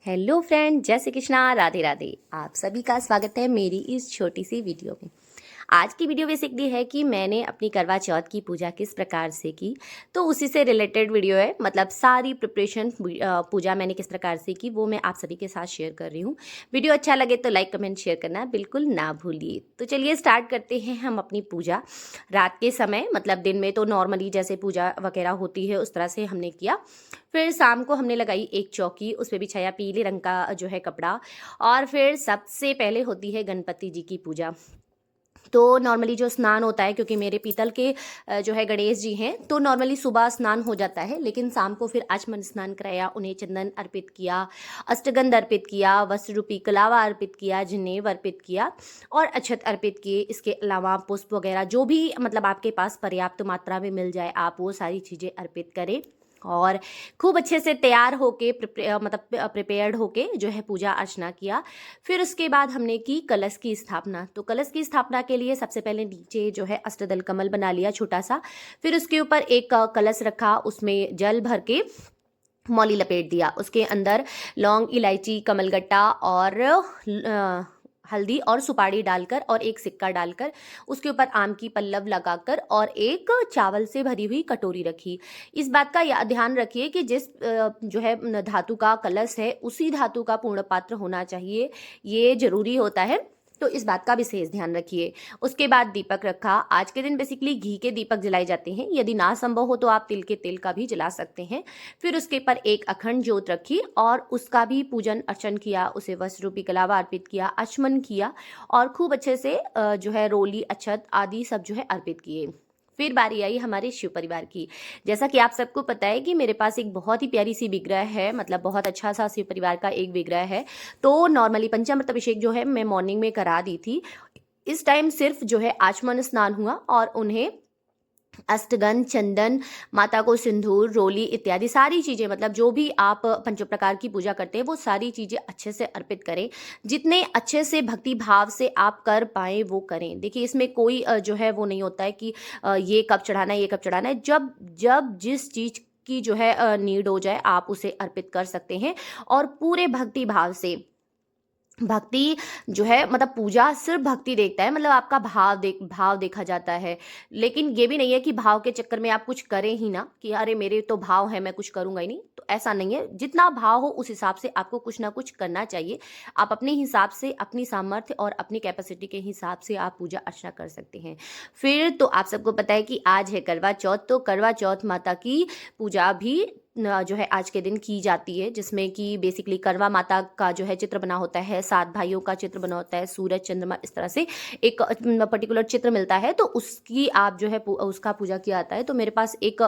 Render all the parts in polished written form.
Hello friend, जय श्री कृष्णा, राधे राधे। आप सभी का स्वागत है मेरी इस छोटी सी वीडियो में। आज की वीडियो बेसिकली है कि मैंने अपनी करवा चौथ की पूजा किस प्रकार से की, तो उसी से रिलेटेड वीडियो है। मतलब सारी प्रिपरेशन पूजा मैंने किस प्रकार से की वो मैं आप सभी के साथ शेयर कर रही हूँ। वीडियो अच्छा लगे तो लाइक कमेंट शेयर करना बिल्कुल ना भूलिए। तो चलिए स्टार्ट करते हैं हम अपनी पूजा। रात के समय, मतलब दिन में तो नॉर्मली जैसे पूजा वगैरह होती है उस तरह से हमने किया। फिर शाम को हमने लगाई एक चौकी, उस पर बिछाया पीले रंग का जो है कपड़ा। और फिर सबसे पहले होती है गणपति जी की पूजा। तो नॉर्मली जो स्नान होता है, क्योंकि मेरे पीतल के जो है गणेश जी हैं, तो नॉर्मली सुबह स्नान हो जाता है, लेकिन शाम को फिर आचमन स्नान कराया, उन्हें चंदन अर्पित किया, अष्टगंध अर्पित किया, वस्त्र रूपी कलावा अर्पित किया, जनेऊ अर्पित किया और अक्षत अर्पित किए। इसके अलावा पुष्प वगैरह जो भी मतलब आपके पास पर्याप्त मात्रा में मिल जाए आप वो सारी चीज़ें अर्पित करें। और खूब अच्छे से तैयार होके मतलब प्रिपेयर्ड होके जो है पूजा अर्चना किया। फिर उसके बाद हमने की कलश की स्थापना। तो कलश की स्थापना के लिए सबसे पहले नीचे जो है अष्टदल कमल बना लिया छोटा सा। फिर उसके ऊपर एक कलश रखा, उसमें जल भर के मौली लपेट दिया। उसके अंदर लौंग, इलायची, कमलगट्टा और हल्दी और सुपारी डालकर और एक सिक्का डालकर उसके ऊपर आम की पल्लव लगाकर और एक चावल से भरी हुई कटोरी रखी। इस बात का ध्यान रखिए कि जिस जो है धातु का कलश है उसी धातु का पूर्ण पात्र होना चाहिए, ये जरूरी होता है। तो इस बात का विशेष ध्यान रखिए। उसके बाद दीपक रखा। आज के दिन बेसिकली घी के दीपक जलाए जाते हैं, यदि ना संभव हो तो आप तिल के तेल का भी जला सकते हैं। फिर उसके ऊपर एक अखंड ज्योत रखी और उसका भी पूजन अर्चन किया, उसे वस्त्र रूपी कलावा अर्पित किया, आचमन किया और खूब अच्छे से जो है रोली, अक्षत आदि सब जो है अर्पित किए। फिर बारी आई हमारे शिव परिवार की। जैसा कि आप सबको पता है कि मेरे पास एक बहुत ही प्यारी सी विग्रह है, मतलब बहुत अच्छा सा शिव परिवार का एक विग्रह है। तो नॉर्मली पंचामृत अभिषेक जो है मैं मॉर्निंग में करा दी थी। इस टाइम सिर्फ जो है आचमन स्नान हुआ और उन्हें अष्टगंध, चंदन, माता को सिंदूर, रोली इत्यादि सारी चीज़ें, मतलब जो भी आप पंच प्रकार की पूजा करते हैं वो सारी चीज़ें अच्छे से अर्पित करें। जितने अच्छे से भक्ति भाव से आप कर पाएँ वो करें। देखिए इसमें कोई जो है वो नहीं होता है कि ये कब चढ़ाना है, ये कब चढ़ाना है। जब जब जिस चीज़ की जो है नीड हो जाए आप उसे अर्पित कर सकते हैं। और पूरे भक्ति भाव से, भक्ति जो है मतलब पूजा सिर्फ भक्ति देखता है, मतलब आपका भाव देखा जाता है। लेकिन ये भी नहीं है कि भाव के चक्कर में आप कुछ करें ही ना, कि अरे मेरे तो भाव है मैं कुछ करूंगा ही नहीं, तो ऐसा नहीं है। जितना भाव हो उस हिसाब से आपको कुछ ना कुछ करना चाहिए। आप अपने हिसाब से, अपनी सामर्थ्य और अपनी कैपेसिटी के हिसाब से आप पूजा अर्चना कर सकते हैं। फिर तो आप सबको पता है कि आज है करवा चौथ, तो करवा चौथ माता की पूजा भी जो है आज के दिन की जाती है, जिसमें कि बेसिकली करवा माता का जो है चित्र बना होता है, 7 भाइयों का चित्र बना होता है, सूरज, चंद्रमा, इस तरह से एक पर्टिकुलर चित्र मिलता है। तो उसकी आप जो है उसका पूजा किया जाता है। तो मेरे पास एक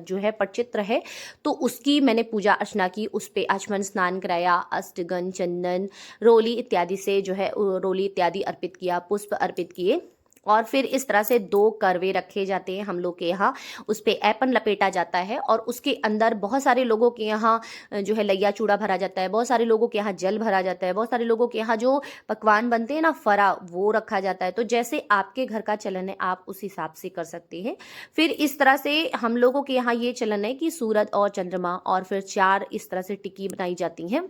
जो है पटचित्र है, तो उसकी मैंने पूजा अर्चना की, उस पर आचमन स्नान कराया, अष्टगंध, चंदन, रोली इत्यादि से जो है रोली इत्यादि अर्पित किया, पुष्प अर्पित किए। और फिर इस तरह से 2 करवे रखे जाते हैं हम लोग के यहाँ। उस पे ऐपन लपेटा जाता है और उसके अंदर बहुत सारे लोगों के यहाँ जो है लैया चूड़ा भरा जाता है, बहुत सारे लोगों के यहाँ जल भरा जाता है, बहुत सारे लोगों के यहाँ जो पकवान बनते हैं ना, फरा, वो रखा जाता है। तो जैसे आपके घर का चलन है आप उस हिसाब से कर सकते हैं। फिर इस तरह से हम लोगों के यहाँ ये चलन है कि सूरज और चंद्रमा और फिर 4 इस तरह से टिक्की बनाई जाती हैं,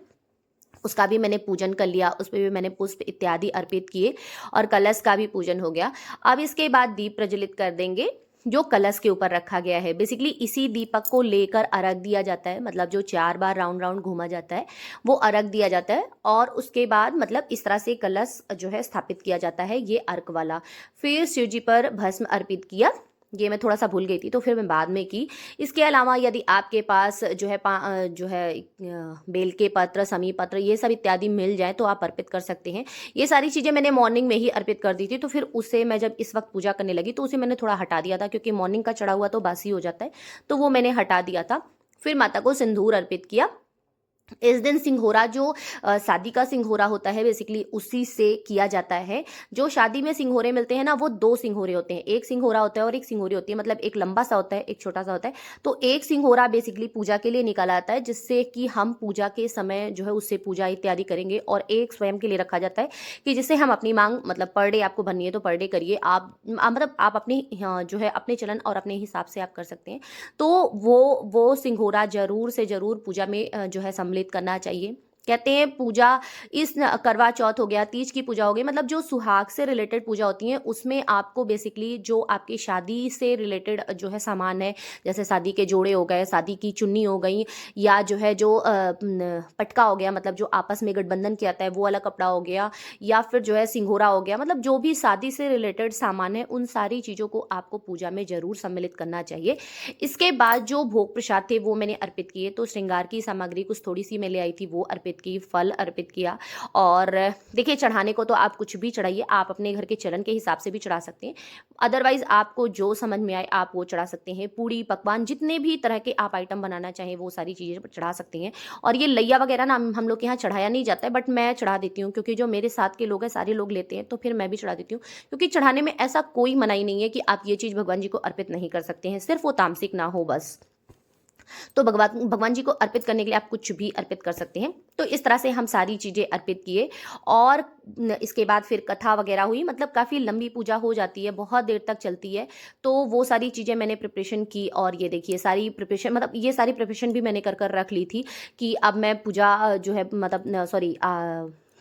उसका भी मैंने पूजन कर लिया, उस पर भी मैंने पुष्प इत्यादि अर्पित किए और कलश का भी पूजन हो गया। अब इसके बाद दीप प्रज्वलित कर देंगे जो कलश के ऊपर रखा गया है। बेसिकली इसी दीपक को लेकर अर्घ दिया जाता है, मतलब जो 4 बार राउंड राउंड घूमा जाता है वो अर्घ दिया जाता है। और उसके बाद मतलब इस तरह से कलश जो है स्थापित किया जाता है, ये अर्घ वाला। फिर शिव जी पर भस्म अर्पित किया, ये मैं थोड़ा सा भूल गई थी तो फिर मैं बाद में की। इसके अलावा यदि आपके पास जो है जो है बेल के पत्र, समी पत्र, ये सब इत्यादि मिल जाए तो आप अर्पित कर सकते हैं। ये सारी चीज़ें मैंने मॉर्निंग में ही अर्पित कर दी थी, तो फिर उसे मैं जब इस वक्त पूजा करने लगी तो उसे मैंने थोड़ा हटा दिया था, क्योंकि मॉर्निंग का चढ़ा हुआ तो बासी हो जाता है, तो वो मैंने हटा दिया था। फिर माता को सिंदूर अर्पित किया। इस दिन सिंघोरा जो शादी का सिंघोरा होता है बेसिकली उसी से किया जाता है। जो शादी में सिंघोरे मिलते हैं ना, वो 2 सिंघोरे होते हैं, एक सिंघोरा होता है और एक सिंघोरी होती है, मतलब एक लंबा सा होता है, एक छोटा सा होता है। तो एक सिंघोरा बेसिकली पूजा के लिए निकाला जाता है, जिससे कि हम पूजा के समय जो है उससे पूजा इत्यादि करेंगे, और एक स्वयं के लिए रखा जाता है कि जिससे हम अपनी मांग, मतलब पर डे आपको भरनी है तो पर डे करिए आप, मतलब आप अपने जो है अपने चलन और अपने हिसाब से आप कर सकते हैं। तो वो सिंघोरा जरूर से जरूर पूजा में जो है सम्मिलित करना चाहिए। कहते हैं पूजा इस करवा चौथ हो गया, तीज की पूजा हो गई, मतलब जो सुहाग से रिलेटेड पूजा होती है उसमें आपको बेसिकली जो आपकी शादी से रिलेटेड जो है सामान है, जैसे शादी के जोड़े हो गए, शादी की चुन्नी हो गई, या जो है जो पटका हो गया, मतलब जो आपस में गठबंधन किया जाता है वो वाला कपड़ा हो गया, या फिर जो है सिंघोरा हो गया, मतलब जो भी शादी से रिलेटेड सामान है उन सारी चीज़ों को आपको पूजा में ज़रूर सम्मिलित करना चाहिए। इसके बाद जो भोग प्रसाद थे वो मैंने अर्पित किए, तो श्रृंगार की सामग्री कुछ थोड़ी सी मैं ले आई थी, वो अर्पित की, फल अर्पित किया। और देखिए चढ़ाने को तो आप कुछ भी चढ़ाइए, आप अपने घर के चलन के हिसाब से भी चढ़ा सकते हैं, अदरवाइज आपको जो समझ में आए आप वो चढ़ा सकते हैं। पूड़ी पकवान जितने भी तरह के आप आइटम बनाना चाहें वो सारी चीज़ें चढ़ा सकते हैं। और ये लैया वगैरह ना हम लोग के यहाँ चढ़ाया नहीं जाता है, बट मैं चढ़ा देती हूँ, क्योंकि जो मेरे साथ के लोग हैं सारे लोग लेते हैं, तो फिर मैं भी चढ़ा देती हूँ, क्योंकि चढ़ाने में ऐसा कोई मनाही नहीं है कि आप ये चीज़ भगवान जी को अर्पित नहीं कर सकते हैं, सिर्फ वो तामसिक ना हो बस। तो भगवान भगवान जी को अर्पित करने के लिए आप कुछ भी अर्पित कर सकते हैं। तो इस तरह से हम सारी चीज़ें अर्पित किए, और इसके बाद फिर कथा वगैरह हुई, मतलब काफ़ी लंबी पूजा हो जाती है, बहुत देर तक चलती है। तो वो सारी चीज़ें मैंने प्रिपरेशन की, और ये देखिए सारी प्रिपरेशन, मतलब ये सारी प्रिपरेशन भी मैंने कर कर रख ली थी कि अब मैं पूजा जो है मतलब सॉरी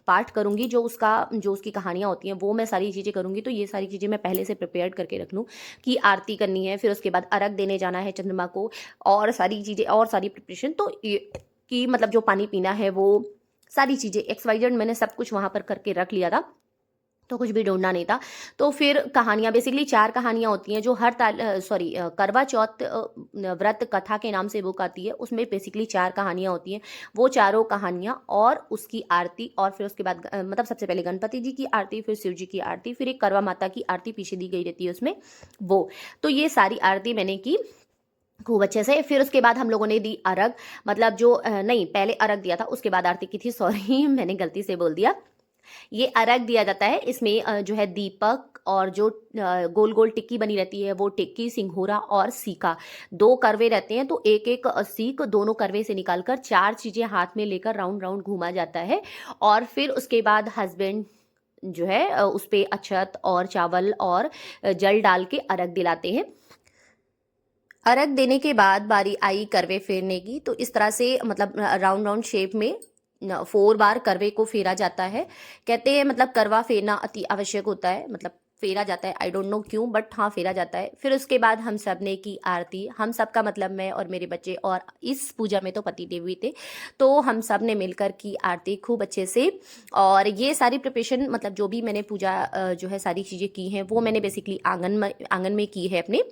पाठ करूँगी, जो उसकी कहानियाँ होती हैं वो मैं सारी चीज़ें करूँगी, तो ये सारी चीज़ें मैं पहले से प्रिपेयर्ड करके रख लूँ कि आरती करनी है, फिर उसके बाद अर्घ देने जाना है चंद्रमा को, और सारी चीज़ें और सारी प्रिपरेशन, तो ये कि मतलब जो पानी पीना है वो सारी चीज़ें XYZ मैंने सब कुछ वहाँ पर करके रख लिया था, तो कुछ भी ढूंढना नहीं था। तो फिर कहानियाँ बेसिकली 4 कहानियाँ होती हैं जो हर करवा चौथ व्रत कथा के नाम से बुक आती है, उसमें बेसिकली 4 कहानियाँ होती हैं। वो चारों कहानियाँ और उसकी आरती, और फिर उसके बाद मतलब सबसे पहले गणपति जी की आरती, फिर शिव जी की आरती, फिर एक करवा माता की आरती पीछे दी गई रहती है उसमें वो। तो ये सारी आरती मैंने की खूब अच्छे से। फिर उसके बाद हम लोगों ने दी अर्घ, मतलब जो नहीं पहले अर्घ दिया था उसके बाद आरती की थी, सॉरी मैंने गलती से बोल दिया। ये अर्घ दिया जाता है, इसमें जो है दीपक और जो गोल गोल टिक्की बनी रहती है वो टिक्की, सिंघोरा और सीका, 2 करवे रहते हैं, तो एक एक सीक दोनों करवे से निकालकर 4 चीज़ें हाथ में लेकर राउंड राउंड घूमा जाता है। और फिर उसके बाद हस्बैंड जो है उस पे अक्षत और चावल और जल डाल के अर्घ दिलाते हैं। अर्घ देने के बाद बारी आई करवे फेरने की, तो इस तरह से मतलब राउंड राउंड शेप में 4 बार करवे को फेरा जाता है। कहते हैं मतलब करवा फेरना अति आवश्यक होता है, मतलब फेरा जाता है, आई डोंट नो क्यों, बट हाँ फेरा जाता है। फिर उसके बाद हम सब ने की आरती, हम सब का मतलब मैं और मेरे बच्चे, और इस पूजा में तो पति देव भी थे, तो हम सब ने मिलकर की आरती खूब अच्छे से। और ये सारी प्रिपरेशन मतलब जो भी मैंने पूजा जो है सारी चीज़ें की हैं वो मैंने बेसिकली आंगन में की है, अपने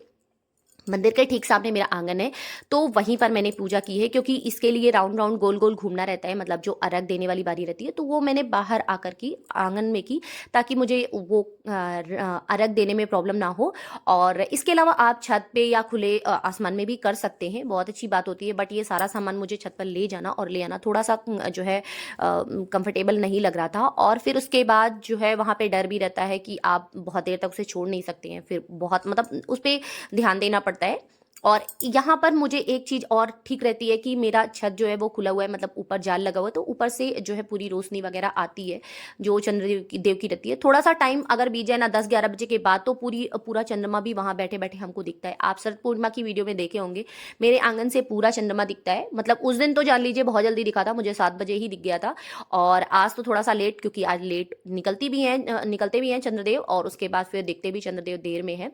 मंदिर के ठीक सामने मेरा आंगन है, तो वहीं पर मैंने पूजा की है, क्योंकि इसके लिए राउंड राउंड गोल गोल घूमना रहता है, मतलब जो अर्घ देने वाली बारी रहती है, तो वो मैंने बाहर आकर की आंगन में की, ताकि मुझे वो अर्घ देने में प्रॉब्लम ना हो। और इसके अलावा आप छत पे या खुले आसमान में भी कर सकते हैं, बहुत अच्छी बात होती है, बट ये सारा सामान मुझे छत पर ले जाना और ले आना थोड़ा सा जो है कंफर्टेबल नहीं लग रहा था। और फिर उसके बाद जो है वहाँ पे डर भी रहता है कि आप बहुत देर तक उसे छोड़ नहीं सकते हैं, फिर बहुत मतलब उस पर ध्यान देना पड़ता है। और यहाँ पर मुझे एक चीज़ और ठीक रहती है कि मेरा छत जो है वो खुला हुआ है, मतलब ऊपर जाल लगा हुआ है, तो ऊपर से जो है पूरी रोशनी वगैरह आती है जो चंद्रदेव की रहती है। थोड़ा सा टाइम अगर बीत जाए ना 10-11 बजे के बाद, तो पूरा चंद्रमा भी वहाँ बैठे बैठे हमको दिखता है। आप शरद पूर्णिमा की वीडियो में देखे होंगे, मेरे आंगन से पूरा चंद्रमा दिखता है, मतलब उस दिन तो जान लीजिए बहुत जल्दी दिखा था, मुझे 7 बजे ही दिख गया था। और आज तो थोड़ा सा लेट, क्योंकि आज लेट निकलते भी हैं चंद्रदेव, और उसके बाद फिर दिखते भी चंद्रदेव देर में है।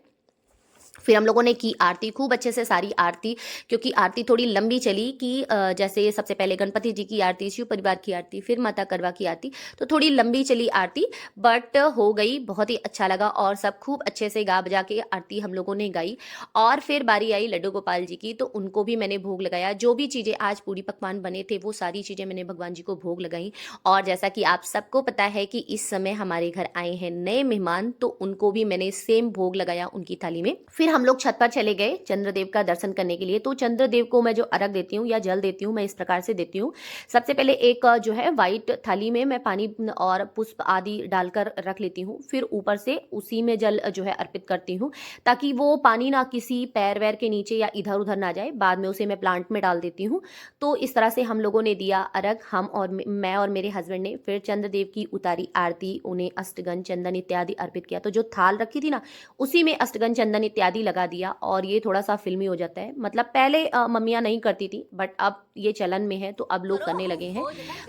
फिर हम लोगों ने की आरती खूब अच्छे से, सारी आरती, क्योंकि आरती थोड़ी लंबी चली कि जैसे सबसे पहले गणपति जी की आरती, शिव परिवार की आरती, फिर माता करवा की आरती, तो थोड़ी लंबी चली आरती, बट हो गई, बहुत ही अच्छा लगा, और सब खूब अच्छे से गा बजा के आरती हम लोगों ने गाई। और फिर बारी आई लड्डू गोपाल जी की, तो उनको भी मैंने भोग लगाया। जो भी चीज़ें आज पूरी पकवान बने थे वो सारी चीज़ें मैंने भगवान जी को भोग लगाई। और जैसा कि आप सबको पता है कि इस समय हमारे घर आए हैं नए मेहमान, तो उनको भी मैंने सेम भोग लगाया उनकी थाली में। फिर हम लोग छत पर चले गए चंद्रदेव का दर्शन करने के लिए। तो चंद्रदेव को मैं जो अर्घ देती हूँ या जल देती हूँ, मैं इस प्रकार से देती हूँ। सबसे पहले एक जो है वाइट थाली में मैं पानी और पुष्प आदि डालकर रख लेती हूँ, फिर ऊपर से उसी में जल जो है अर्पित करती हूँ, ताकि वो पानी ना किसी पैर वैर के नीचे या इधर उधर ना जाए। बाद में उसे मैं प्लांट में डाल देती हूँ। तो इस तरह से हम लोगों ने दिया अर्घ, मैं और मेरे हस्बैंड ने। फिर चंद्रदेव की उतारी आरती, उन्हें अष्टगन चंदन इत्यादि अर्पित किया। तो जो थाल रखी थी ना, उसी में अष्टगन चंदन इत्यादि हल्दी लगा दिया और ये थोड़ा सा फिल्मी हो जाता है। मतलब पहले मम्मियाँ नहीं करती थी, बट अब ये चलन में है तो अब लोग करने लगे हैं।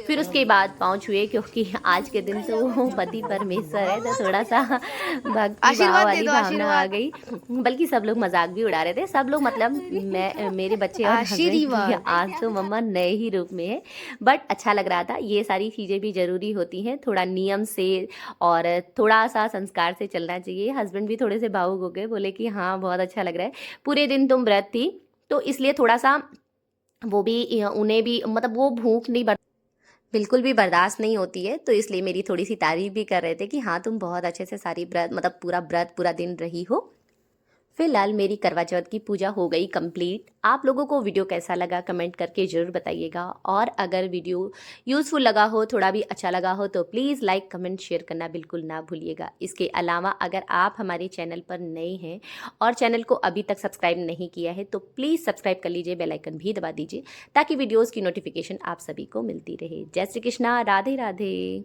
फिर उसके बाद पाँव छुए, क्योंकि आज के दिन तो वो पति परमेश्वर है, तो थोड़ा सा भक्ति भाव आशीर्वाद दे वाली दो, भावना आ आशीर्वाद। गई। बल्कि सब लोग मजाक भी उड़ा रहे थे, सब लोग मतलब मैं, मेरे बच्चे और हस्बैंड की आशीर्वाद। आज तो मम्मा नए ही रूप में है। बट अच्छा लग रहा था। ये सारी चीज़ें भी ज़रूरी होती हैं, थोड़ा नियम से और थोड़ा सा संस्कार से चलना चाहिए। हस्बैंड भी थोड़े से भावुक हो गए, बोले कि हाँ बहुत अच्छा लग रहा है, पूरे दिन तुम व्रत थी तो इसलिए थोड़ा सा वो भी उन्हें भी मतलब वो भूख नहीं बिल्कुल भी बर्दाश्त नहीं होती है, तो इसलिए मेरी थोड़ी सी तारीफ भी कर रहे थे कि हाँ तुम बहुत अच्छे से सारी व्रत मतलब पूरा व्रत पूरा दिन रही हो। फिलहाल मेरी करवा चौथ की पूजा हो गई कंप्लीट। आप लोगों को वीडियो कैसा लगा कमेंट करके ज़रूर बताइएगा, और अगर वीडियो यूज़फुल लगा हो, थोड़ा भी अच्छा लगा हो, तो प्लीज़ लाइक कमेंट शेयर करना बिल्कुल ना भूलिएगा। इसके अलावा अगर आप हमारे चैनल पर नए हैं और चैनल को अभी तक सब्सक्राइब नहीं किया है तो प्लीज़ सब्सक्राइब कर लीजिए, बेल आइकन भी दबा दीजिए ताकि वीडियोज़ की नोटिफिकेशन आप सभी को मिलती रहे। जय श्री कृष्णा, राधे राधे।